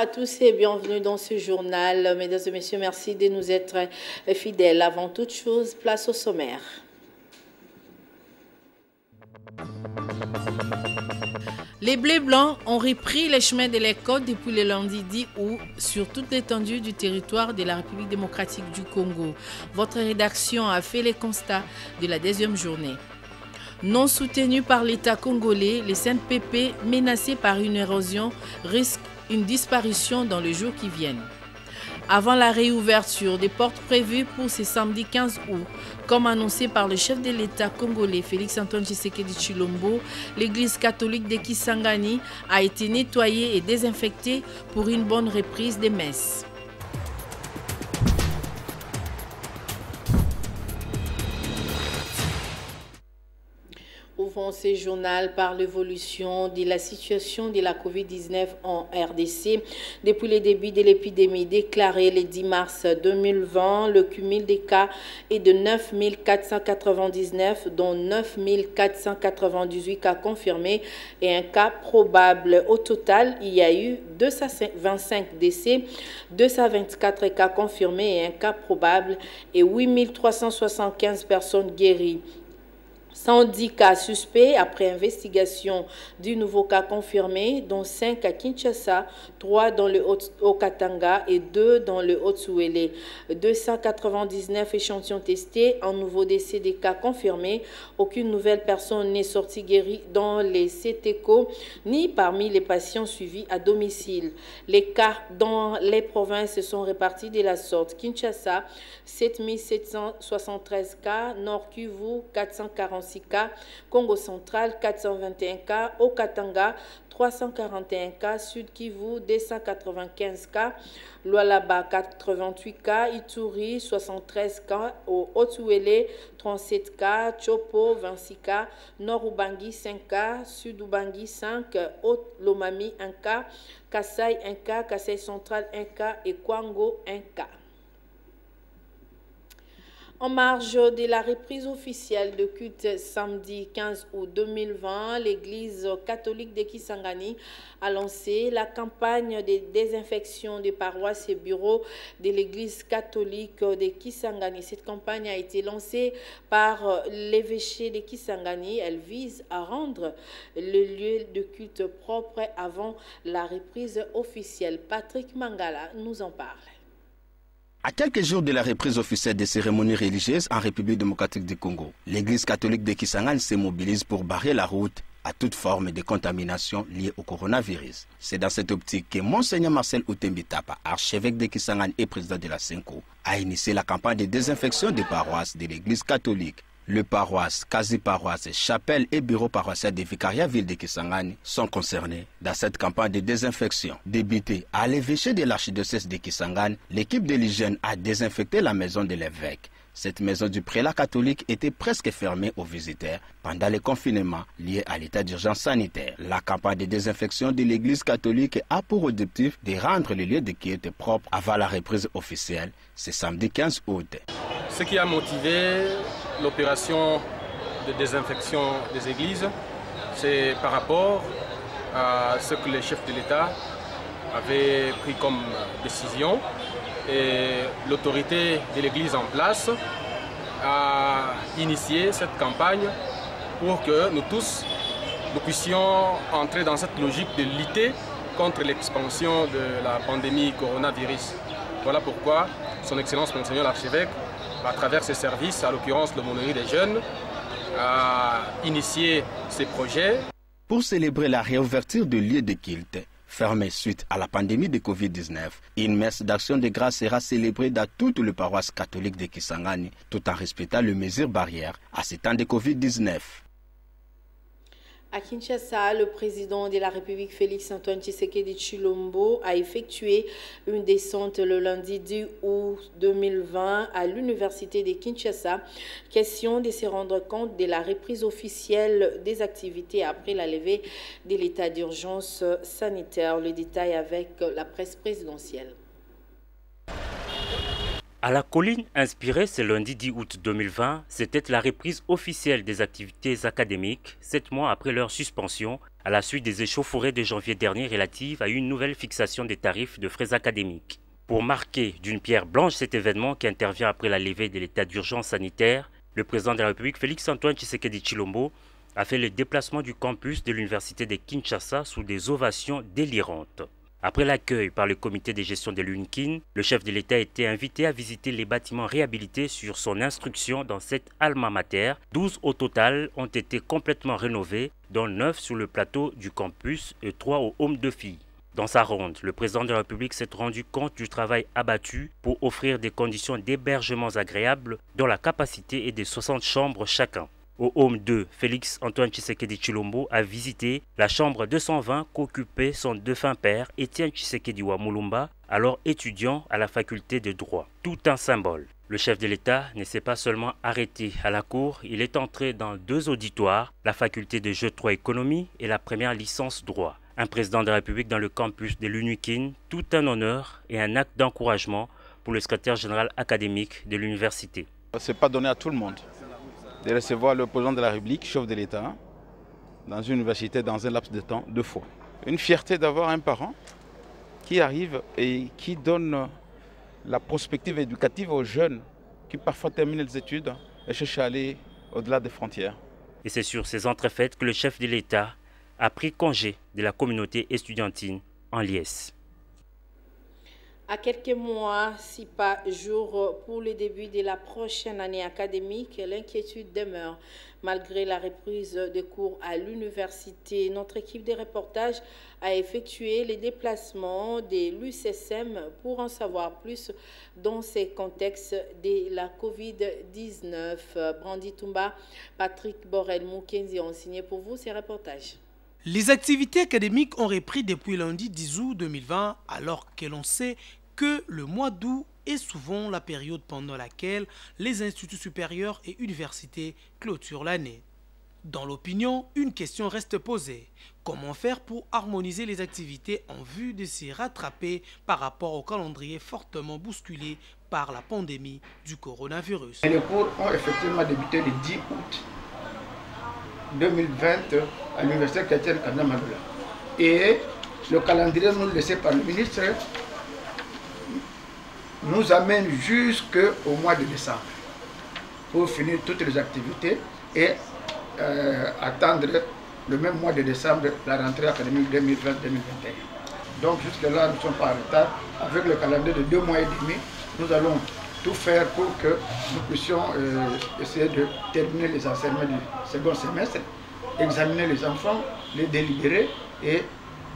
à tous et bienvenue dans ce journal. Mesdames et messieurs, merci de nous être fidèles. Avant toute chose, place au sommaire. Les Bleus Blancs ont repris les chemins de l'école depuis le lundi 10 août sur toute l'étendue du territoire de la République démocratique du Congo. Votre rédaction a fait les constats de la deuxième journée. Non soutenus par l'État congolais, les CNPP, menacés par une érosion, risquent une disparition dans les jours qui viennent. Avant la réouverture des portes prévues pour ce samedi 15 août, comme annoncé par le chef de l'État congolais Félix-Antoine Tshisekedi Tshilombo, l'église catholique de Kisangani a été nettoyée et désinfectée pour une bonne reprise des messes. Ouvrons ce journal par l'évolution de la situation de la COVID-19 en RDC. Depuis le début de l'épidémie déclarée le 10 mars 2020, le cumul des cas est de 9 499, dont 9 498 cas confirmés et un cas probable. Au total, il y a eu 225 décès, 224 cas confirmés et un cas probable et 8 375 personnes guéries. 110 cas suspects après investigation du nouveau cas confirmé, dont 5 à Kinshasa, 3 dans le Haut-Katanga et 2 dans le Haut-Souélé. 299 échantillons testés, un nouveau décès des cas confirmés. Aucune nouvelle personne n'est sortie guérie dans les CTECO ni parmi les patients suivis à domicile. Les cas dans les provinces sont répartis de la sorte. Kinshasa, 7773 cas, Nord Kivu, 446 cas, Congo central 421 cas, au Katanga 341 cas, Sud Kivu 295 cas, Lualaba 88 cas, Ituri 73 cas, au Haut-Ouélé 37 cas, Chopo 26 cas, Nord Ubangi 5 cas, Sud Ubangi 5, Haut-Lomami 1 cas, Kassai 1 cas, Kassai central 1 cas et Kwango 1 cas. En marge de la reprise officielle de culte samedi 15 août 2020, l'église catholique de Kisangani a lancé la campagne de désinfection des paroisses et bureaux de l'église catholique de Kisangani. Cette campagne a été lancée par l'évêché de Kisangani. Elle vise à rendre le lieu de culte propre avant la reprise officielle. Patrick Mangala nous en parle. À quelques jours de la reprise officielle des cérémonies religieuses en République démocratique du Congo, l'église catholique de Kisangani se mobilise pour barrer la route à toute forme de contamination liée au coronavirus. C'est dans cette optique que Monseigneur Marcel Outembitapa, archevêque de Kisangani et président de la CENCO, a initié la campagne de désinfection des paroisses de l'église catholique. Les paroisses, quasi-paroisses, chapelles et bureaux paroissiaux des vicariats ville de Kisangani sont concernés dans cette campagne de désinfection. Débutée à l'évêché de l'archidiocèse de Kisangani, l'équipe de l'hygiène a désinfecté la maison de l'évêque. Cette maison du prélat catholique était presque fermée aux visiteurs pendant le confinement lié à l'état d'urgence sanitaire. La campagne de désinfection de l'église catholique a pour objectif de rendre les lieux de culte propres avant la reprise officielle, ce samedi 15 août. Ce qui a motivé l'opération de désinfection des églises, c'est par rapport à ce que le chef de l'État avait pris comme décision et l'autorité de l'église en place a initié cette campagne pour que nous tous, nous puissions entrer dans cette logique de lutter contre l'expansion de la pandémie coronavirus. Voilà pourquoi son Excellence Monseigneur l'archevêque, à travers ses services, à l'occurrence l'aumônerie des jeunes, a initié ces projets. Pour célébrer la réouverture de lieux de culte fermés suite à la pandémie de Covid-19, une messe d'action de grâce sera célébrée dans toutes les paroisses catholiques de Kisangani, tout en respectant les mesures barrières à ce temps de Covid-19. À Kinshasa, le président de la République Félix-Antoine Tshisekedi Tshilombo a effectué une descente le lundi 10 août 2020 à l'université de Kinshasa. Question de se rendre compte de la reprise officielle des activités après la levée de l'état d'urgence sanitaire. Le détail avec la presse présidentielle. À la colline inspirée ce lundi 10 août 2020, c'était la reprise officielle des activités académiques, 7 mois après leur suspension, à la suite des échauffourées de janvier dernier relatives à une nouvelle fixation des tarifs de frais académiques. Pour marquer d'une pierre blanche cet événement qui intervient après la levée de l'état d'urgence sanitaire, le président de la République, Félix-Antoine Tshisekedi Tshilombo, a fait le déplacement du campus de l'université de Kinshasa sous des ovations délirantes. Après l'accueil par le comité de gestion de l'UNKIN, le chef de l'État a été invité à visiter les bâtiments réhabilités sur son instruction dans cette alma mater. 12 au total ont été complètement rénovés, dont 9 sur le plateau du campus et 3 au home de filles. Dans sa ronde, le président de la République s'est rendu compte du travail abattu pour offrir des conditions d'hébergement agréables dont la capacité est de 60 chambres chacun. Au Home 2, Félix-Antoine Tshisekedi Tshilombo a visité la chambre 220 qu'occupait son défunt père, Étienne Tshisekedi Wamulumba, alors étudiant à la faculté de droit. Tout un symbole. Le chef de l'État ne s'est pas seulement arrêté à la cour, il est entré dans 2 auditoires, la faculté de Jeu 3 Économie et la première licence droit. Un président de la République dans le campus de l'UNKIN, tout un honneur et un acte d'encouragement pour le secrétaire général académique de l'université. Ce n'est pas donné à tout le monde de recevoir le président de la République, chef de l'État, dans une université dans un laps de temps 2 fois. Une fierté d'avoir un parent qui arrive et qui donne la perspective éducative aux jeunes qui parfois terminent les études et cherchent à aller au-delà des frontières. Et c'est sur ces entrefaites que le chef de l'État a pris congé de la communauté estudiantine en liesse. À quelques mois, si pas jours, pour le début de la prochaine année académique, l'inquiétude demeure. Malgré la reprise des cours à l'université, notre équipe de reportage a effectué les déplacements de l'UCSM pour en savoir plus dans ces contextes de la COVID-19. Brandy Tumba, Patrick Borel-Moukenzi ont signé pour vous ces reportages. Les activités académiques ont repris depuis lundi 10 août 2020, alors que l'on sait que le mois d'août est souvent la période pendant laquelle les instituts supérieurs et universités clôturent l'année. Dans l'opinion, une question reste posée. Comment faire pour harmoniser les activités en vue de s'y rattraper par rapport au calendrier fortement bousculé par la pandémie du coronavirus? Les cours ont effectivement débuté le 10 août 2020 à l'université chrétienne Kanda Madoula. Et le calendrier nous laissé par le ministre nous amène jusqu'au mois de décembre pour finir toutes les activités et attendre le même mois de décembre la rentrée académique 2020-2021. Donc jusque-là, nous ne sommes pas en retard. Avec le calendrier de 2 mois et demi, nous allons tout faire pour que nous puissions essayer de terminer les enseignements du second semestre, examiner les enfants, les délibérer et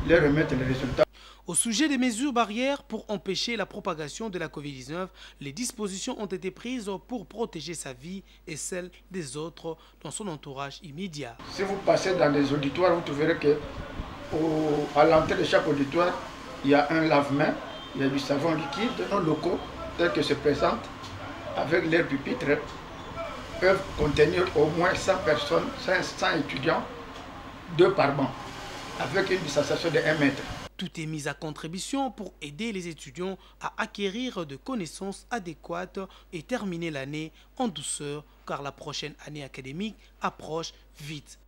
leur remettre les résultats. Au sujet des mesures barrières pour empêcher la propagation de la COVID-19, les dispositions ont été prises pour protéger sa vie et celle des autres dans son entourage immédiat. Si vous passez dans des auditoires, vous trouverez qu'à l'entrée de chaque auditoire, il y a un lave-main, il y a du savon liquide. Nos locaux, tels que se présentent, avec leurs pupitres, peuvent contenir au moins 100 personnes, 100 étudiants, 2 par banc, avec une distanciation de 1 mètre. Tout est mis à contribution pour aider les étudiants à acquérir de connaissances adéquates et terminer l'année en douceur, car la prochaine année académique approche vite.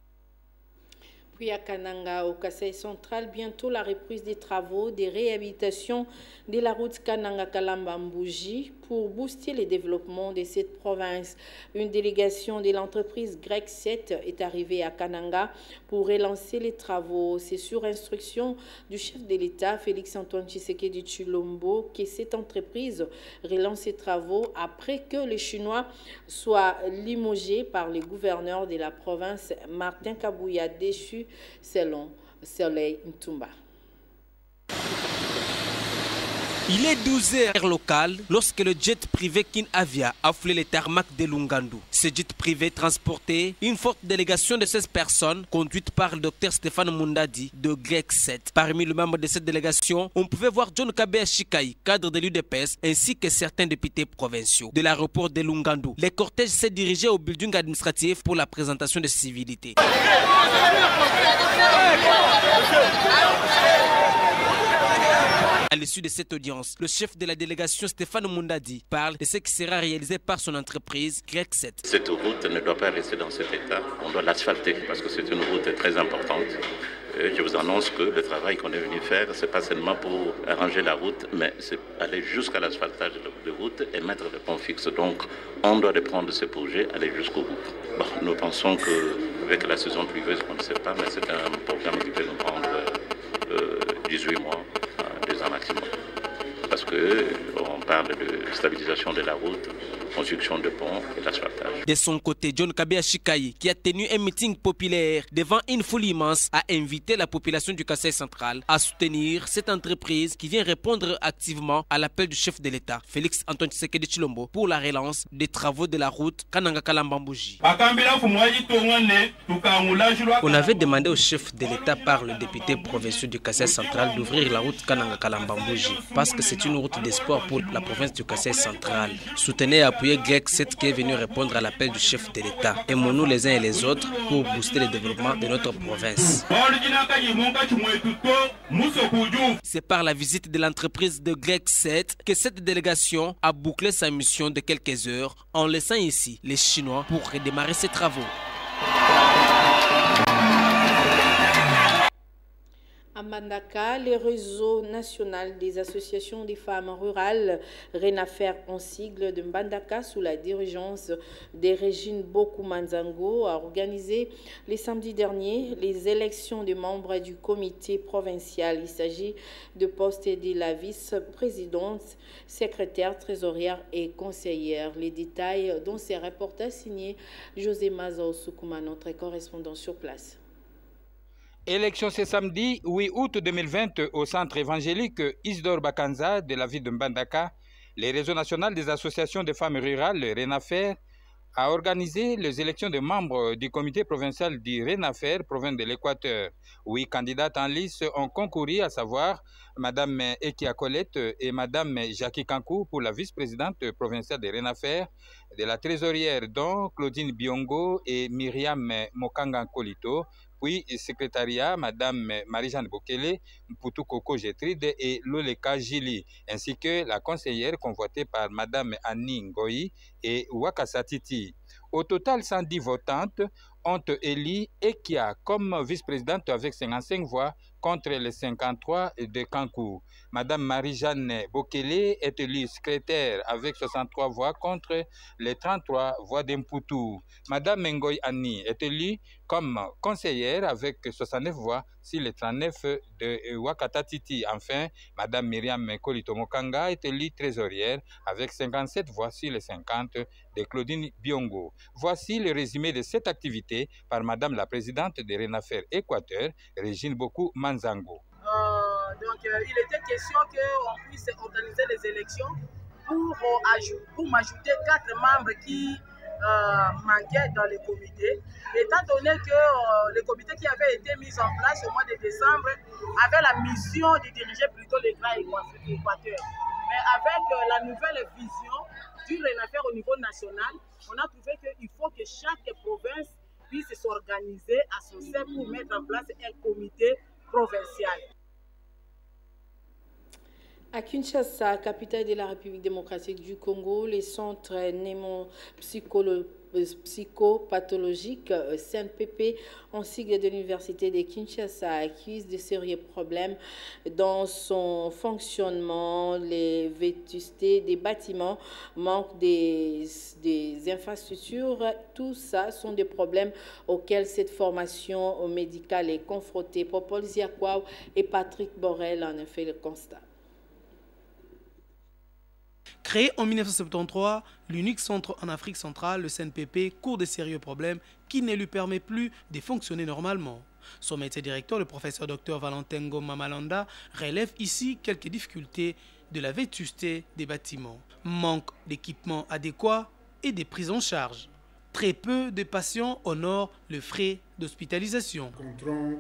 Puis à Kananga, au Kasaï central, bientôt la reprise des travaux de réhabilitation de la route Kananga-Kalamba-Mbouji pour booster le développement de cette province. Une délégation de l'entreprise Grec 7 est arrivée à Kananga pour relancer les travaux. C'est sur instruction du chef de l'État, Félix-Antoine Tshisekedi Tshilombo, que cette entreprise relance ses travaux après que les Chinois soient limogés par le gouverneur de la province, Martin Kabouya, déchu selon Soleil Ntumba. Il est 12h local lorsque le jet privé Kin Avia a foulé les tarmacs de Lungandu. Ce jet privé transportait une forte délégation de 16 personnes conduite par le Dr Stéphane Mundadi de Grec 7. Parmi les membres de cette délégation, on pouvait voir John Kabea Shikai, cadre de l'UDPS, ainsi que certains députés provinciaux. De l'aéroport de Lungandu, les cortèges s'est dirigé au building administratif pour la présentation de civilités. À l'issue de cette audience, le chef de la délégation Stéphane Mundadi parle de ce qui sera réalisé par son entreprise GREC 7. Cette route ne doit pas rester dans cet état, on doit l'asphalter parce que c'est une route très importante. Je vous annonce que le travail qu'on est venu faire, ce n'est pas seulement pour arranger la route, mais c'est aller jusqu'à l'asphaltage de route et mettre le pont fixe. Donc, on doit reprendre ce projet, aller jusqu'au bout. Bon, nous pensons qu'avec la saison pluvieuse, on ne sait pas, mais c'est un programme qui peut nous prendre 18 mois, 2 ans maximum. Parce qu'on parle de stabilisation de la route, construction de ponts et l'asphaltage. De son côté, John Kabea Chikayi, qui a tenu un meeting populaire devant une foule immense, a invité la population du Kasaï central à soutenir cette entreprise qui vient répondre activement à l'appel du chef de l'État, Félix Antoine Tshisekedi Tshilombo, pour la relance des travaux de la route Kananga-Kalambambouji. On avait demandé au chef de l'État par le député provincial du Kasaï central d'ouvrir la route Kananga-Kalambambouji parce que c'est une route d'espoir pour la province du Kasaï central. Soutenez et appuyez GREC 7 qui est venu répondre à l'appel du chef de l'État. Aimons-nous les uns et les autres pour booster le développement de notre province. C'est par la visite de l'entreprise de GREC 7 que cette délégation a bouclé sa mission de quelques heures en laissant ici les Chinois pour redémarrer ses travaux. À Mbandaka, le réseau national des associations des femmes rurales, RENAFER en sigle de Mbandaka, sous la dirigeance de Régine Boku Manzango, a organisé les samedis derniers les élections des membres du comité provincial. Il s'agit de postes de la vice-présidente, secrétaire, trésorière et conseillère. Les détails dans ces reportages signés José Mazao Soukouma, notre correspondant sur place. Élection ce samedi 8 août 2020 au centre évangélique Isidore Bakanza de la ville de Mbandaka. Le réseau national des associations de femmes rurales, le RENAFER, a organisé les élections de membres du comité provincial du RENAFER, province de l'Équateur. 8 candidates en lice ont concouru, à savoir Mme Ekia Colette et Mme Jackie Kankou pour la vice-présidente provinciale de RENAFER, de la trésorière dont Claudine Biongo et Myriam Mokanga Kolito, puis secrétariat, Mme Marie-Jeanne Bokele, Mputu Koko Getride et Loleka Jili, ainsi que la conseillère convoitée par Mme Annie Ngoyi et Wakasatiti. Au total, 110 votantes ont élu Ekia comme vice-présidente avec 55 voix contre les 53 de Kankou. Mme Marie-Jeanne Bokele est élue secrétaire avec 63 voix contre les 33 voix d'Mputu. Mme Ngoyi Annie est élue comme conseillère avec 69 voix sur les 39 de Wakatatiti. Enfin, Mme Myriam Kolito Mokanga est élue trésorière avec 57 voix sur les 50 de Claudine Biongo. Voici le résumé de cette activité par Mme la présidente de RENAFER Équateur, Régine Boku Manzango. Il était question qu'on puisse organiser les élections pour m'ajouter 4 membres qui manquaient dans le comité, étant donné que le comité qui avait été mis en place au mois de décembre avait la mission de diriger plutôt les Grands Équateur. Mais avec la nouvelle vision du RENAFER au niveau national, on a trouvé qu'il faut que chaque province puisse s'organiser à son sein pour mettre en place un comité provincial. À Kinshasa, capitale de la République démocratique du Congo, les centres psychopathologiques CNPP en sigle de l'université de Kinshasa accuse de sérieux problèmes dans son fonctionnement, les vétustés des bâtiments, manque des infrastructures. Tout ça sont des problèmes auxquels cette formation médicale est confrontée. Popol Ziakwaw et Patrick Borel en ont fait le constat. Créé en 1973, l'unique centre en Afrique centrale, le CNPP, court de sérieux problèmes qui ne lui permettent plus de fonctionner normalement. Son métier directeur, le professeur Dr Valentin Ngoma Malanda, relève ici quelques difficultés de la vétusté des bâtiments. Manque d'équipements adéquats et des prises en charge. Très peu de patients honorent le frais d'hospitalisation. Les contrôles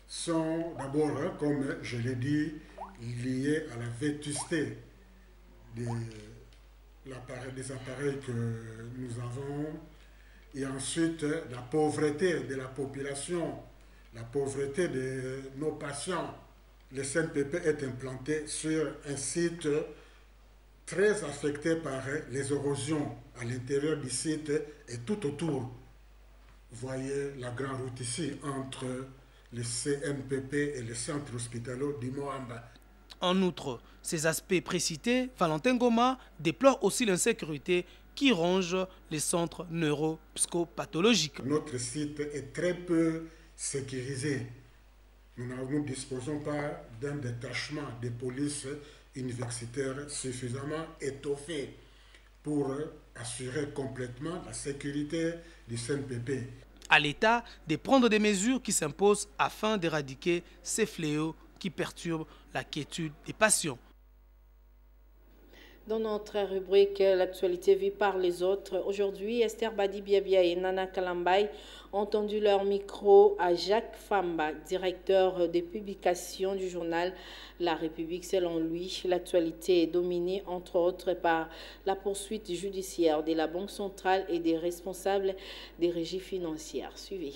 sont d'abord, comme je l'ai dit, liés à la vétusté des appareils que nous avons, et ensuite la pauvreté de la population, la pauvreté de nos patients, le CNPP est implanté sur un site très affecté par les érosions à l'intérieur du site et tout autour. Vous voyez la grande route ici entre le CNPP et le centre hospitalier du Moamba. En outre, ces aspects précités, Valentin Goma déplore aussi l'insécurité qui ronge les centres neuropsychopathologiques. Notre site est très peu sécurisé. Nous ne disposons pas d'un détachement de police universitaire suffisamment étoffé pour assurer complètement la sécurité du CNPP. À l'État de prendre des mesures qui s'imposent afin d'éradiquer ces fléaux qui perturbent la quiétude des patients. Dans notre rubrique L'actualité vue par les autres, aujourd'hui, Esther Badi Biabia et Nana Kalambay ont tendu leur micro à Jacques Famba, directeur des publications du journal La République. Selon lui, l'actualité est dominée entre autres par la poursuite judiciaire de la Banque centrale et des responsables des régies financières. Suivez.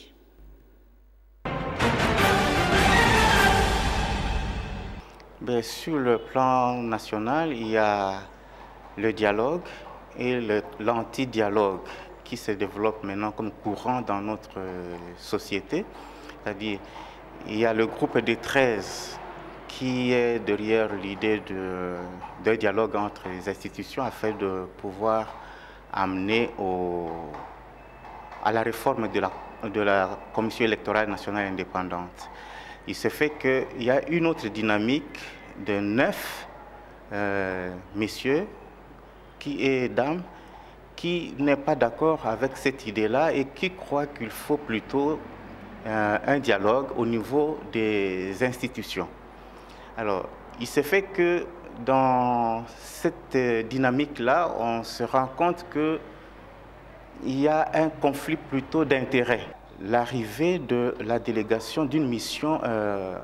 Sur le plan national, il y a le dialogue et l'anti-dialogue qui se développe maintenant comme courant dans notre société. C'est-à-dire, il y a le groupe des 13 qui est derrière l'idée de dialogue entre les institutions afin de pouvoir amener à la réforme de la Commission électorale nationale indépendante. Il se fait qu'il y a une autre dynamique de 9 messieurs et dames qui n'est pas d'accord avec cette idée-là et qui croit qu'il faut plutôt un dialogue au niveau des institutions. Alors, il se fait que dans cette dynamique-là, on se rend compte qu'il y a un conflit plutôt d'intérêts. L'arrivée de la délégation d'une mission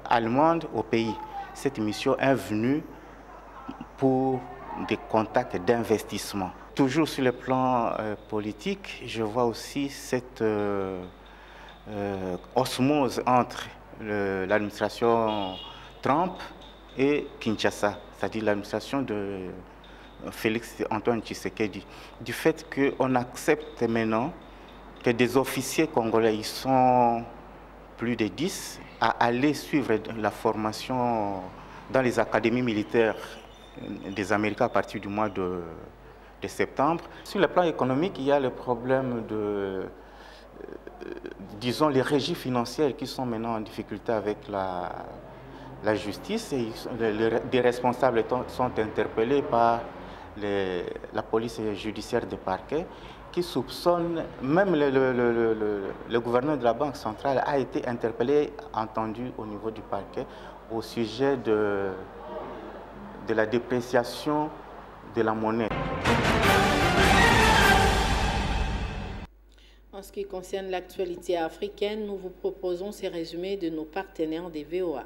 allemande au pays. Cette mission est venue pour des contacts d'investissement. Toujours sur le plan politique, je vois aussi cette osmose entre l'administration Trump et Kinshasa, c'est-à-dire l'administration de Félix Antoine Tshisekedi. Du fait qu'on accepte maintenant que des officiers congolais, ils sont plus de 10, à aller suivre la formation dans les académies militaires des Américains à partir du mois de septembre. Sur le plan économique, il y a le problème de, disons, les régies financières qui sont maintenant en difficulté avec la justice. Et des responsables sont interpellés par la police judiciaire des parquets qui soupçonnent, même le gouverneur de la Banque centrale a été interpellé, entendu au niveau du parquet, au sujet de la dépréciation de la monnaie. En ce qui concerne l'actualité africaine, nous vous proposons ces résumés de nos partenaires des VOA.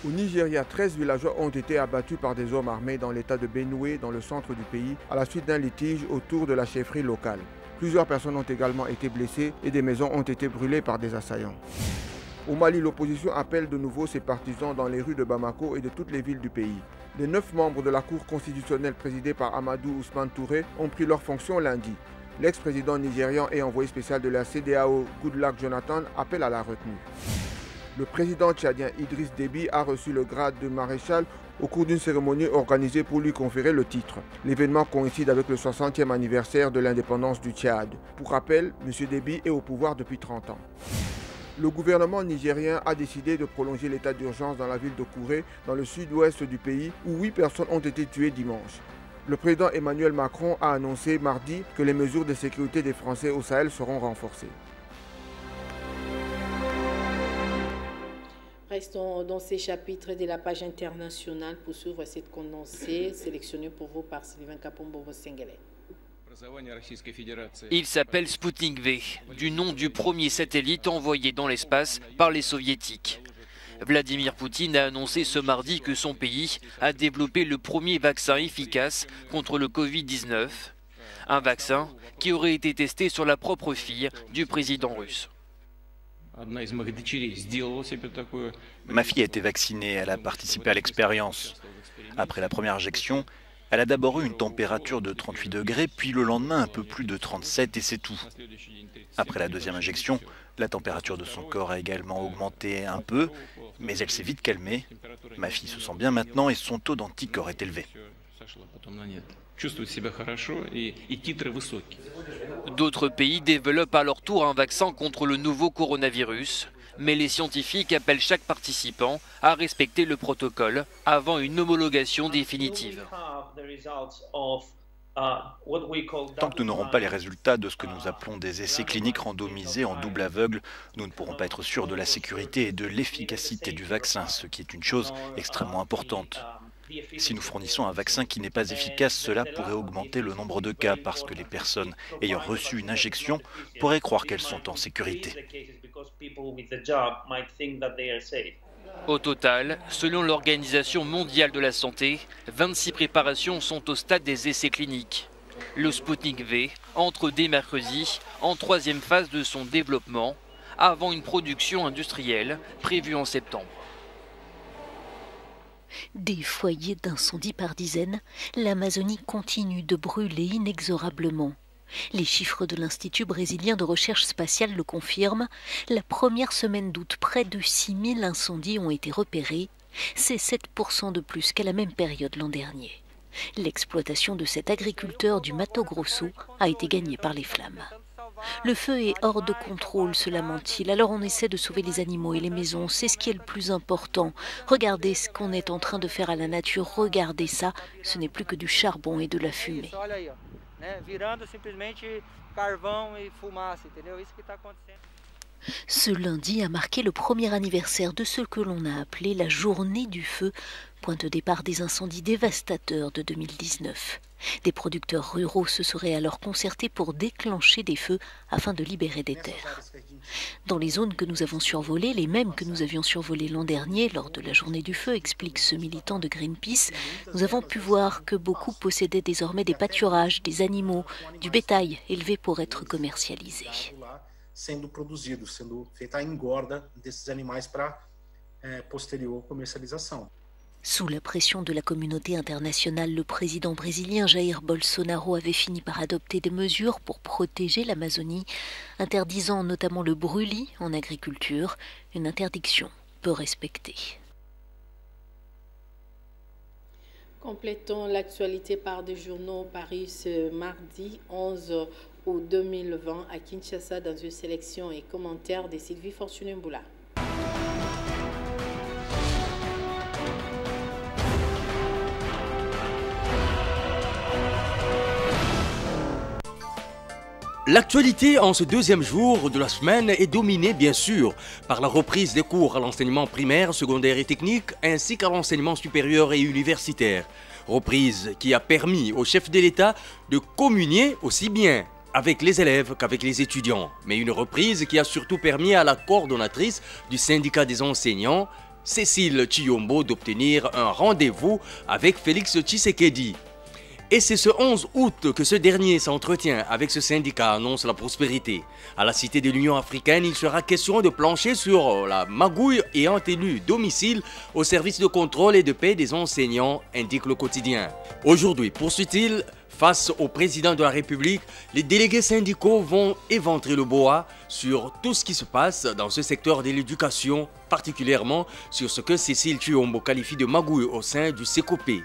Au Nigeria, 13 villageois ont été abattus par des hommes armés dans l'état de Benue, dans le centre du pays, à la suite d'un litige autour de la chefferie locale. Plusieurs personnes ont également été blessées et des maisons ont été brûlées par des assaillants. Au Mali, l'opposition appelle de nouveau ses partisans dans les rues de Bamako et de toutes les villes du pays. Les 9 membres de la Cour constitutionnelle présidée par Amadou Ousmane Touré ont pris leurs fonctions lundi. L'ex-président nigérian et envoyé spécial de la CEDEAO, Goodluck Jonathan, appelle à la retenue. Le président tchadien Idriss Déby a reçu le grade de maréchal au cours d'une cérémonie organisée pour lui conférer le titre. L'événement coïncide avec le 60e anniversaire de l'indépendance du Tchad. Pour rappel, M. Déby est au pouvoir depuis 30 ans. Le gouvernement nigérien a décidé de prolonger l'état d'urgence dans la ville de Kouré, dans le sud-ouest du pays, où 8 personnes ont été tuées dimanche. Le président Emmanuel Macron a annoncé mardi que les mesures de sécurité des Français au Sahel seront renforcées. Restons dans ces chapitres de la page internationale pour suivre cette condensée sélectionnée pour vous par Sylvain Kapombo-Sengele. Il s'appelle Sputnik V, du nom du premier satellite envoyé dans l'espace par les soviétiques. Vladimir Poutine a annoncé ce mardi que son pays a développé le premier vaccin efficace contre le Covid-19, un vaccin qui aurait été testé sur la propre fille du président russe. Ma fille a été vaccinée, elle a participé à l'expérience. Après la première injection, elle a d'abord eu une température de 38 degrés, puis le lendemain un peu plus de 37 et c'est tout. Après la deuxième injection, la température de son corps a également augmenté un peu, mais elle s'est vite calmée. Ma fille se sent bien maintenant et son taux d'anticorps est élevé. D'autres pays développent à leur tour un vaccin contre le nouveau coronavirus, mais les scientifiques appellent chaque participant à respecter le protocole avant une homologation définitive. Tant que nous n'aurons pas les résultats de ce que nous appelons des essais cliniques randomisés en double aveugle, nous ne pourrons pas être sûrs de la sécurité et de l'efficacité du vaccin, ce qui est une chose extrêmement importante. Si nous fournissons un vaccin qui n'est pas efficace, cela pourrait augmenter le nombre de cas parce que les personnes ayant reçu une injection pourraient croire qu'elles sont en sécurité. Au total, selon l'Organisation mondiale de la santé, 26 préparations sont au stade des essais cliniques. Le Sputnik V entre dès mercredi en troisième phase de son développement, avant une production industrielle prévue en septembre. Des foyers d'incendie par dizaines, l'Amazonie continue de brûler inexorablement. Les chiffres de l'Institut brésilien de recherche spatiale le confirment. La première semaine d'août, près de 6000 incendies ont été repérés. C'est 7% de plus qu'à la même période l'an dernier. L'exploitation de cet agriculteur du Mato Grosso a été gagnée par les flammes. Le feu est hors de contrôle, se lament-il. Alors on essaie de sauver les animaux et les maisons. C'est ce qui est le plus important. Regardez ce qu'on est en train de faire à la nature. Regardez ça. Ce n'est plus que du charbon et de la fumée. Ce lundi a marqué le premier anniversaire de ce que l'on a appelé la journée du feu, point de départ des incendies dévastateurs de 2019. Des producteurs ruraux se seraient alors concertés pour déclencher des feux afin de libérer des terres. Dans les zones que nous avons survolées, les mêmes que nous avions survolées l'an dernier lors de la journée du feu, explique ce militant de Greenpeace, nous avons pu voir que beaucoup possédaient désormais des pâturages, des animaux, du bétail élevé pour être commercialisé. Sendo produzido, sendo feita a engorda desses animais para posterior comercialização. Sous la pression de la communauté internationale, le président brésilien Jair Bolsonaro avait fini par adopter des mesures pour protéger l'Amazonie, interdisant notamment le brûlis en agriculture, une interdiction peu respectée. Complétons l'actualité par des journaux parus ce mardi 11 août 2020 à Kinshasa dans une sélection et commentaire de Sylvie Fortuné-Mboula. L'actualité en ce deuxième jour de la semaine est dominée bien sûr par la reprise des cours à l'enseignement primaire, secondaire et technique ainsi qu'à l'enseignement supérieur et universitaire. Reprise qui a permis au chef de l'État de communier aussi bien avec les élèves qu'avec les étudiants. Mais une reprise qui a surtout permis à la coordonnatrice du syndicat des enseignants, Cécile Chiyombo, d'obtenir un rendez-vous avec Félix Tshisekedi. Et c'est ce 11 août que ce dernier s'entretient avec ce syndicat, annonce la prospérité. À la Cité de l'Union africaine, il sera question de plancher sur la magouille ayant élu domicile au service de contrôle et de paix des enseignants, indique le quotidien. Aujourd'hui, poursuit-il, face au président de la République, les délégués syndicaux vont éventrer le boa sur tout ce qui se passe dans ce secteur de l'éducation, particulièrement sur ce que Cécile Chiyombo qualifie de magouille au sein du CECOPE.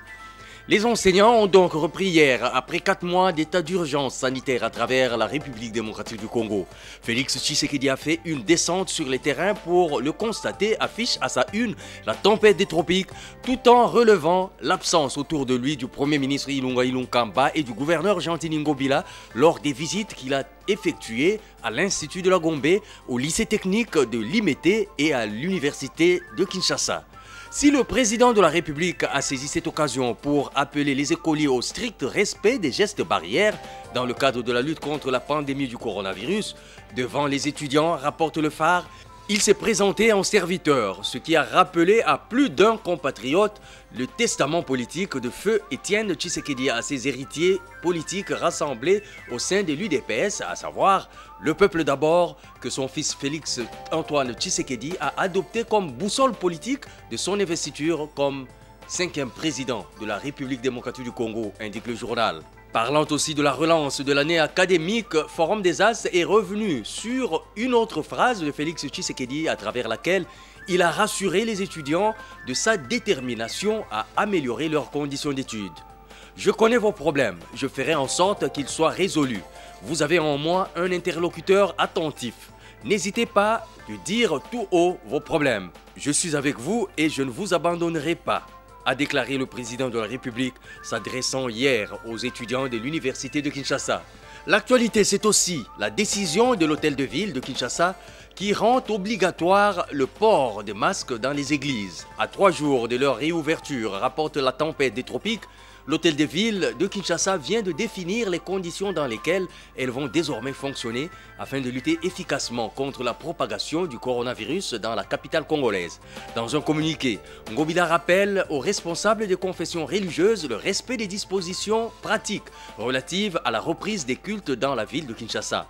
Les enseignants ont donc repris hier, après 4 mois d'état d'urgence sanitaire à travers la République démocratique du Congo. Félix Tshisekedi a fait une descente sur les terrains pour le constater, affiche à sa une la tempête des tropiques, tout en relevant l'absence autour de lui du Premier ministre Ilunga Ilunkamba et du gouverneur Jean-Tini Ngobila lors des visites qu'il a effectuées à l'Institut de la Gombe, au lycée technique de Limete et à l'Université de Kinshasa. Si le président de la République a saisi cette occasion pour appeler les écoliers au strict respect des gestes barrières dans le cadre de la lutte contre la pandémie du coronavirus, devant les étudiants, rapporte le Phare, Il s'est présenté en serviteur, ce qui a rappelé à plus d'un compatriote le testament politique de feu Étienne Tshisekedi à ses héritiers politiques rassemblés au sein de l'UDPS, à savoir le peuple d'abord, que son fils Félix Antoine Tshisekedi a adopté comme boussole politique de son investiture comme 5e président de la République démocratique du Congo, indique le journal. Parlant aussi de la relance de l'année académique, Forum des As est revenu sur une autre phrase de Félix Tshisekedi à travers laquelle il a rassuré les étudiants de sa détermination à améliorer leurs conditions d'études. Je connais vos problèmes, je ferai en sorte qu'ils soient résolus. Vous avez en moi un interlocuteur attentif. N'hésitez pas de dire tout haut vos problèmes. Je suis avec vous et je ne vous abandonnerai pas, a déclaré le président de la République, s'adressant hier aux étudiants de l'université de Kinshasa. L'actualité, c'est aussi la décision de l'hôtel de ville de Kinshasa qui rend obligatoire le port de masques dans les églises. À 3 jours de leur réouverture, rapporte la tempête des tropiques, l'hôtel de ville de Kinshasa vient de définir les conditions dans lesquelles elles vont désormais fonctionner afin de lutter efficacement contre la propagation du coronavirus dans la capitale congolaise. Dans un communiqué, Ngobila rappelle aux responsables des confessions religieuses le respect des dispositions pratiques relatives à la reprise des cultes dans la ville de Kinshasa.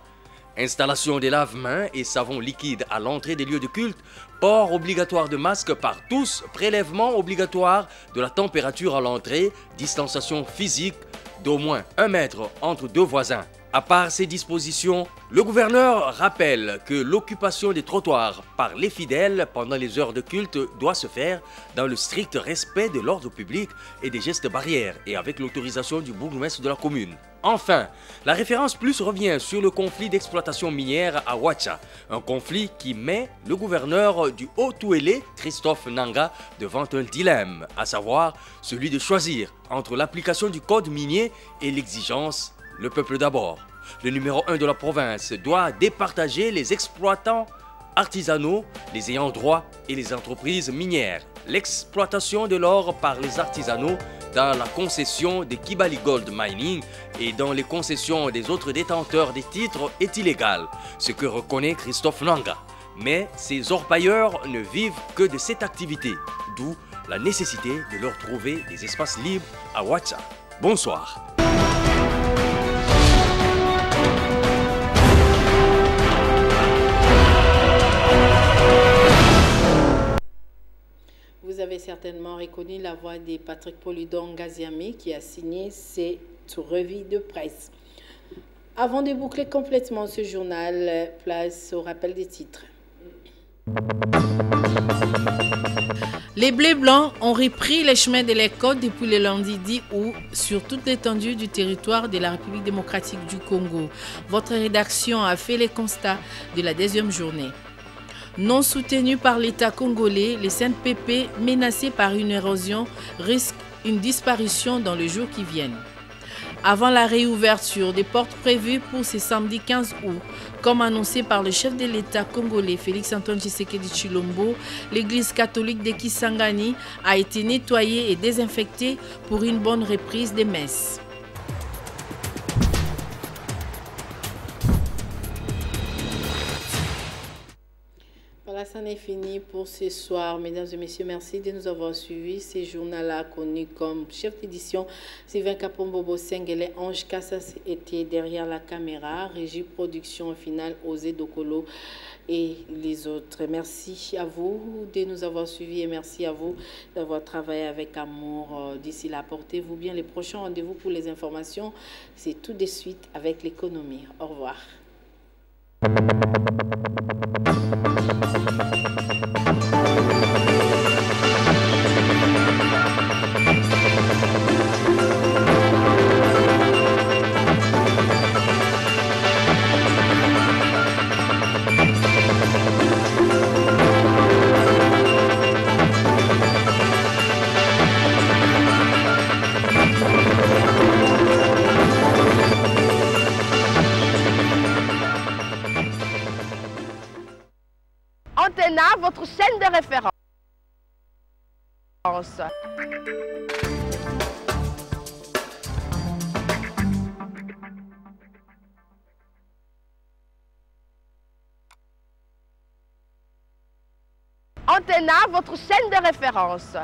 Installation des lave-mains et savons liquides à l'entrée des lieux de culte, port obligatoire de masques par tous, prélèvement obligatoire de la température à l'entrée, distanciation physique d'au moins 1 mètre entre 2 voisins. À part ces dispositions, le gouverneur rappelle que l'occupation des trottoirs par les fidèles pendant les heures de culte doit se faire dans le strict respect de l'ordre public et des gestes barrières et avec l'autorisation du bourgmestre de la commune. Enfin, la référence plus revient sur le conflit d'exploitation minière à Ouacha, un conflit qui met le gouverneur du Haut-Touélé, Christophe Nanga, devant un dilemme, à savoir celui de choisir entre l'application du code minier et l'exigence le peuple d'abord. Le numéro 1 de la province doit départager les exploitants artisanaux, les ayants droit et les entreprises minières. L'exploitation de l'or par les artisanaux dans la concession de Kibali Gold Mining et dans les concessions des autres détenteurs des titres est illégale, ce que reconnaît Christophe Nanga. Mais ces orpailleurs ne vivent que de cette activité, d'où la nécessité de leur trouver des espaces libres à Ouacha. Bonsoir. Vous avez certainement reconnu la voix de Patrick Polydon Gaziamé qui a signé cette revue de presse. Avant de boucler complètement ce journal, place au rappel des titres. Les Blés Blancs ont repris les chemins de l'école depuis le lundi 10 août sur toute l'étendue du territoire de la République démocratique du Congo. Votre rédaction a fait les constats de la 10e journée. Non soutenus par l'État congolais, les CNPP menacés par une érosion risquent une disparition dans les jours qui viennent. Avant la réouverture des portes prévues pour ce samedi 15 août, comme annoncé par le chef de l'État congolais Félix Antoine Tshisekedi Tshilombo, l'église catholique de Kisangani a été nettoyée et désinfectée pour une bonne reprise des messes. Voilà, ça n'est fini pour ce soir. Mesdames et messieurs, merci de nous avoir suivis. Ce journal-là, connu comme chef d'édition, Sylvain Kapombobo Sengele, Ange Kassas était derrière la caméra, régie production finale, Osé Dokolo et les autres. Merci à vous de nous avoir suivis et merci à vous d'avoir travaillé avec amour. D'ici là, portez-vous bien. Les prochains rendez-vous pour les informations, c'est tout de suite avec l'économie. Au revoir. Antena, votre chaîne de référence. Antena, votre chaîne de référence.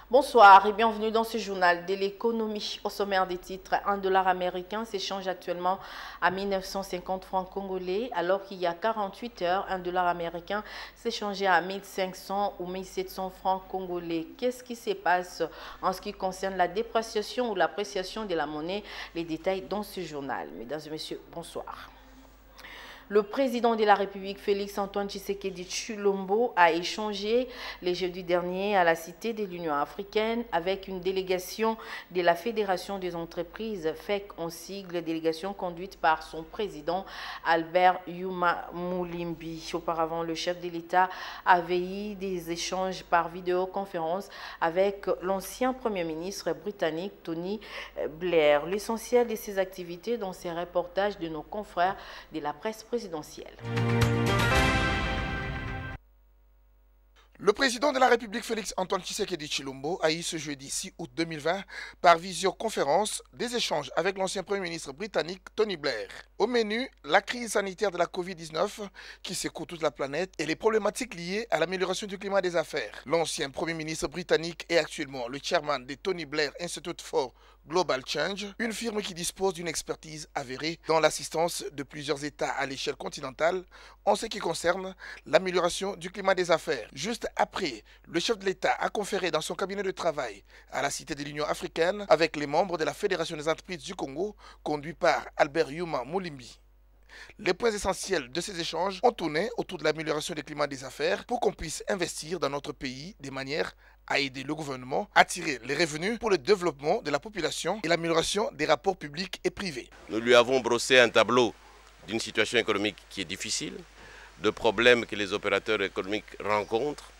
Bonsoir et bienvenue dans ce journal de l'économie. Au sommaire des titres, $1 américain s'échange actuellement à 1950 francs congolais, alors qu'il y a 48 heures, $1 américain s'échangeait à 1500 ou 1700 francs congolais. Qu'est-ce qui se passe en ce qui concerne la dépréciation ou l'appréciation de la monnaie? Les détails dans ce journal. Mesdames et messieurs, bonsoir. Le président de la République, Félix-Antoine Tshisekedi Tshilombo, a échangé le jeudi dernier à la Cité de l'Union africaine avec une délégation de la Fédération des entreprises, FEC en sigle, délégation conduite par son président Albert Yuma Moulimbi. Auparavant, le chef de l'État avait eu des échanges par vidéoconférence avec l'ancien Premier ministre britannique Tony Blair. L'essentiel de ces activités dans ces reportages de nos confrères de la presse présidentielle. Le président de la République Félix-Antoine Tshisekedi Tshilombo a eu ce jeudi 6 août 2020 par visioconférence des échanges avec l'ancien Premier ministre britannique Tony Blair. Au menu, la crise sanitaire de la Covid-19 qui secoue toute la planète et les problématiques liées à l'amélioration du climat des affaires. L'ancien Premier ministre britannique est actuellement le chairman de Tony Blair Institute for Global Change, une firme qui dispose d'une expertise avérée dans l'assistance de plusieurs États à l'échelle continentale en ce qui concerne l'amélioration du climat des affaires. Juste après, le chef de l'État a conféré dans son cabinet de travail à la Cité de l'Union africaine avec les membres de la Fédération des entreprises du Congo, conduit par Albert Yuma Moulimbi. Les points essentiels de ces échanges ont tourné autour de l'amélioration du climat des affaires pour qu'on puisse investir dans notre pays de manière à aider le gouvernement à tirer les revenus pour le développement de la population et l'amélioration des rapports publics et privés. Nous lui avons brossé un tableau d'une situation économique qui est difficile, de problèmes que les opérateurs économiques rencontrent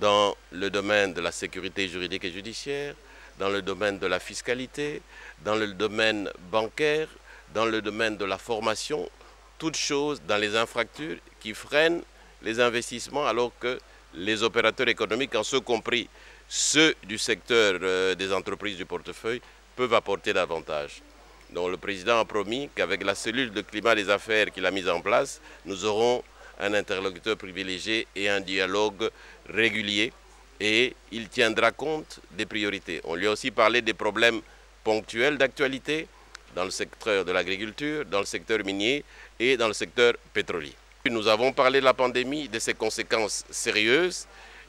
dans le domaine de la sécurité juridique et judiciaire, dans le domaine de la fiscalité, dans le domaine bancaire, dans le domaine de la formation, toutes choses dans les infrastructures qui freinent les investissements alors que les opérateurs économiques, en ce compris ceux du secteur des entreprises du portefeuille, peuvent apporter davantage. Donc le président a promis qu'avec la cellule de climat des affaires qu'il a mise en place, nous aurons un interlocuteur privilégié et un dialogue régulier et il tiendra compte des priorités. On lui a aussi parlé des problèmes ponctuels d'actualité dans le secteur de l'agriculture, dans le secteur minier et dans le secteur pétrolier. Nous avons parlé de la pandémie, de ses conséquences sérieuses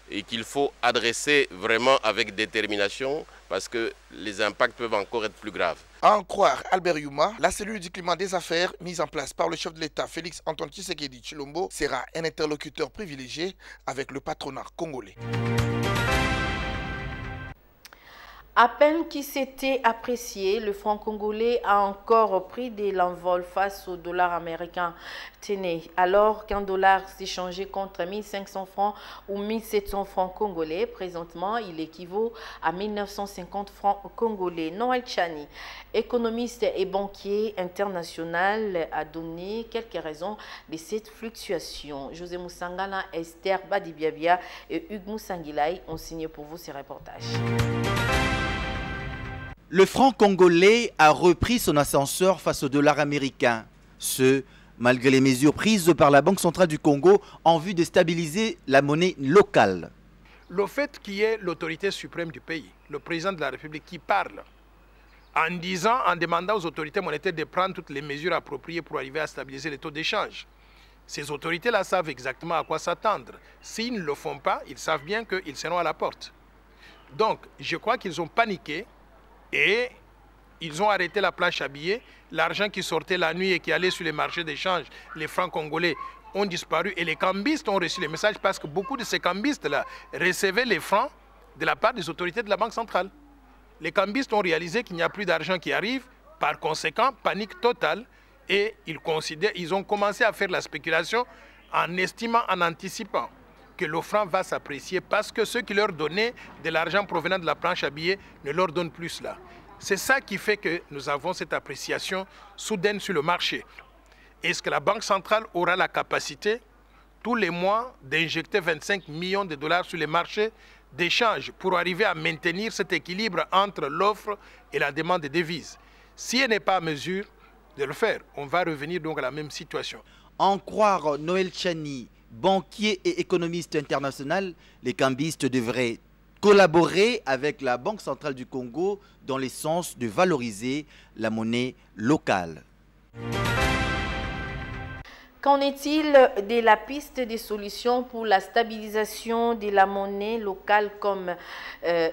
et qu'il faut adresser vraiment avec détermination parce que les impacts peuvent encore être plus graves. À en croire Albert Yuma, la cellule du climat des affaires mise en place par le chef de l'État Félix-Antoine Tshisekedi Tshilombo sera un interlocuteur privilégié avec le patronat congolais. À peine qu'il s'était apprécié, le franc congolais a encore pris de l'envol face au dollar américain. Tenez, alors qu'un dollar s'échangeait contre 1500 francs ou 1700 francs congolais, présentement il équivaut à 1950 francs congolais. Noël Chani, économiste et banquier international, a donné quelques raisons de cette fluctuation. José Moussangana, Esther Badibiabia et Hugues Moussangilay ont signé pour vous ces reportages. Le franc congolais a repris son ascenseur face au dollar américain. Ce, malgré les mesures prises par la Banque centrale du Congo en vue de stabiliser la monnaie locale. Le fait qu'il y ait l'autorité suprême du pays, le président de la République qui parle, en demandant aux autorités monétaires de prendre toutes les mesures appropriées pour arriver à stabiliser les taux d'échange. Ces autorités-là savent exactement à quoi s'attendre. S'ils ne le font pas, ils savent bien qu'ils seront à la porte. Donc, je crois qu'ils ont paniqué. Et ils ont arrêté la planche à billets. L'argent qui sortait la nuit et qui allait sur les marchés d'échange, les francs congolais, ont disparu. Et les cambistes ont reçu les messages parce que beaucoup de ces cambistes-là recevaient les francs de la part des autorités de la Banque centrale. Les cambistes ont réalisé qu'il n'y a plus d'argent qui arrive. Par conséquent, panique totale. Et ils ont commencé à faire la spéculation en estimant, en anticipant que le franc va s'apprécier parce que ceux qui leur donnaient de l'argent provenant de la planche à billets ne leur donnent plus cela. C'est ça qui fait que nous avons cette appréciation soudaine sur le marché. Est-ce que la Banque centrale aura la capacité tous les mois d'injecter 25 millions de dollars sur les marchés d'échange pour arriver à maintenir cet équilibre entre l'offre et la demande de devises? Si elle n'est pas à mesure de le faire, on va revenir donc à la même situation. En croire Noël Chani, banquier et économiste international, les cambistes devraient collaborer avec la Banque centrale du Congo dans le sens de valoriser la monnaie locale. Qu'en est-il de la piste des solutions pour la stabilisation de la monnaie locale comme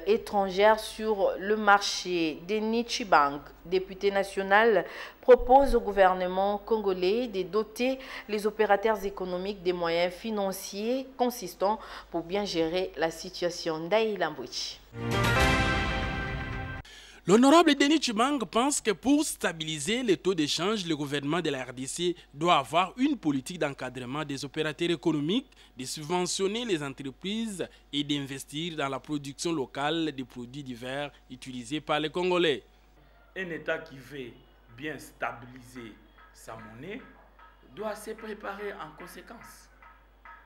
étrangère sur le marché? Denis Tshibang, député national, propose au gouvernement congolais de doter les opérateurs économiques des moyens financiers consistants pour bien gérer la situation. Daï Lambouchi. L'honorable Denis Tshibang pense que pour stabiliser les taux d'échange, le gouvernement de la RDC doit avoir une politique d'encadrement des opérateurs économiques, de subventionner les entreprises et d'investir dans la production locale des produits divers utilisés par les Congolais. Un État qui veut bien stabiliser sa monnaie doit se préparer en conséquence.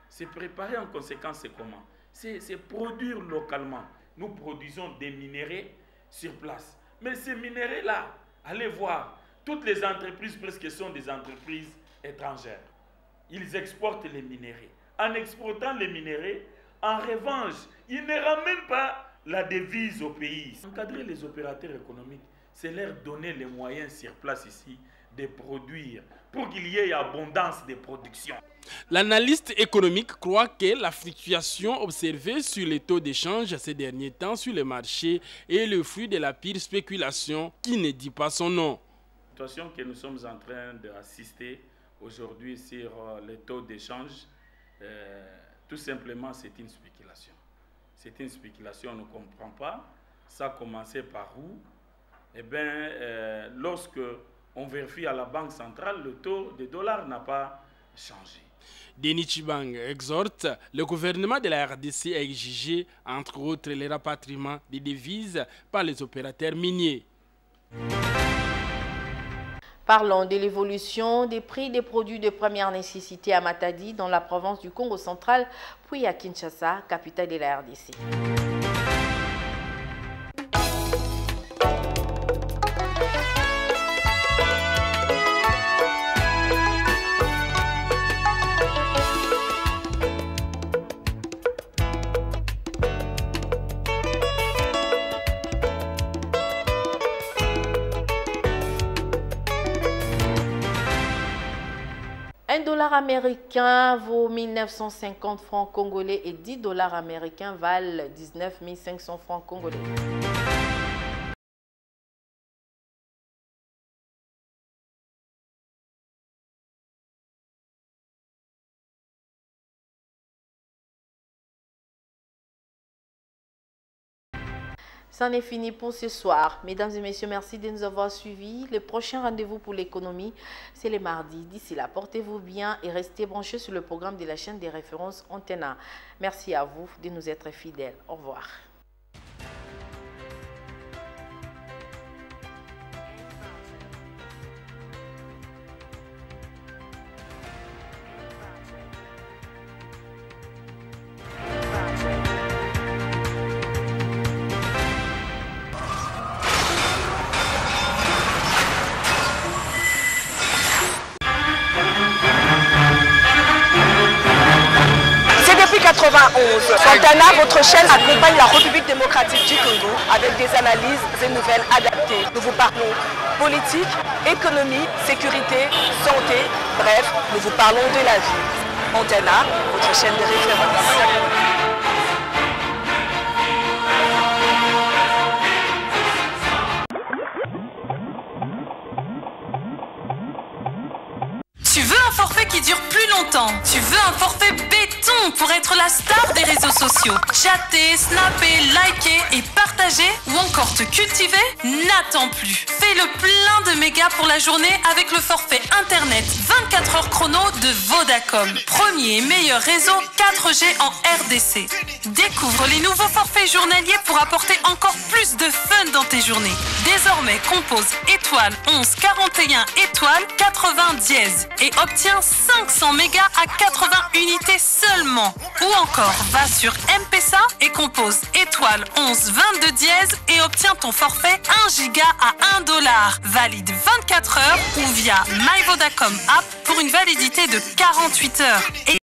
Se préparer en conséquence, c'est comment? C'est produire localement. Nous produisons des minéraux sur place. Mais ces minéraux-là, allez voir, toutes les entreprises presque sont des entreprises étrangères. Ils exportent les minéraux. En exportant les minéraux, en revanche, ils ne ramènent pas la devise au pays. Encadrer les opérateurs économiques, c'est leur donner les moyens sur place ici de produire pour qu'il y ait abondance de production. L'analyste économique croit que la fluctuation observée sur les taux d'échange ces derniers temps sur le marché est le fruit de la pire spéculation qui ne dit pas son nom. La situation que nous sommes en train d'assister aujourd'hui sur les taux d'échange, tout simplement c'est une spéculation. C'est une spéculation, on ne comprend pas. Ça a commencé par où? Eh bien, lorsque on vérifie à la Banque centrale, le taux des dollars n'a pas changé. Denis Tshibang exhorte le gouvernement de la RDC à exiger, entre autres, le rapatriement des devises par les opérateurs miniers. Parlons de l'évolution des prix des produits de première nécessité à Matadi, dans la province du Congo central, puis à Kinshasa, capitale de la RDC. $1 américain vaut 1950 francs congolais et $10 américains valent 19 500 francs congolais. C'en est fini pour ce soir. Mesdames et messieurs, merci de nous avoir suivis. Le prochain rendez-vous pour l'économie, c'est le mardi. D'ici là, portez-vous bien et restez branchés sur le programme de la chaîne des références Antena. Merci à vous de nous être fidèles. Au revoir. Antena, votre chaîne accompagne la République démocratique du Congo avec des analyses et nouvelles adaptées. Nous vous parlons politique, économie, sécurité, santé, bref, nous vous parlons de la vie. Antena, votre chaîne de référence. Tu veux un forfait qui dure plus longtemps? Tu veux un forfait béton pour être la star des réseaux sociaux. Chatter, snapper, liker et partager ou encore te cultiver? N'attends plus. Fais le plein de mégas pour la journée avec le forfait internet 24 heures chrono de Vodacom. Premier et meilleur réseau 4G en RDC. Découvre les nouveaux forfaits journaliers pour apporter encore plus de fun dans tes journées. Désormais, compose étoile 11 41 étoile 80 dièse et obtiens 500 mégas à 80 unités seulement. Ou encore, va sur M-Pesa et compose étoile 11 22 dièse et obtiens ton forfait 1 giga à $1. Valide 24 heures ou via My Vodacom app pour une validité de 48 heures. Et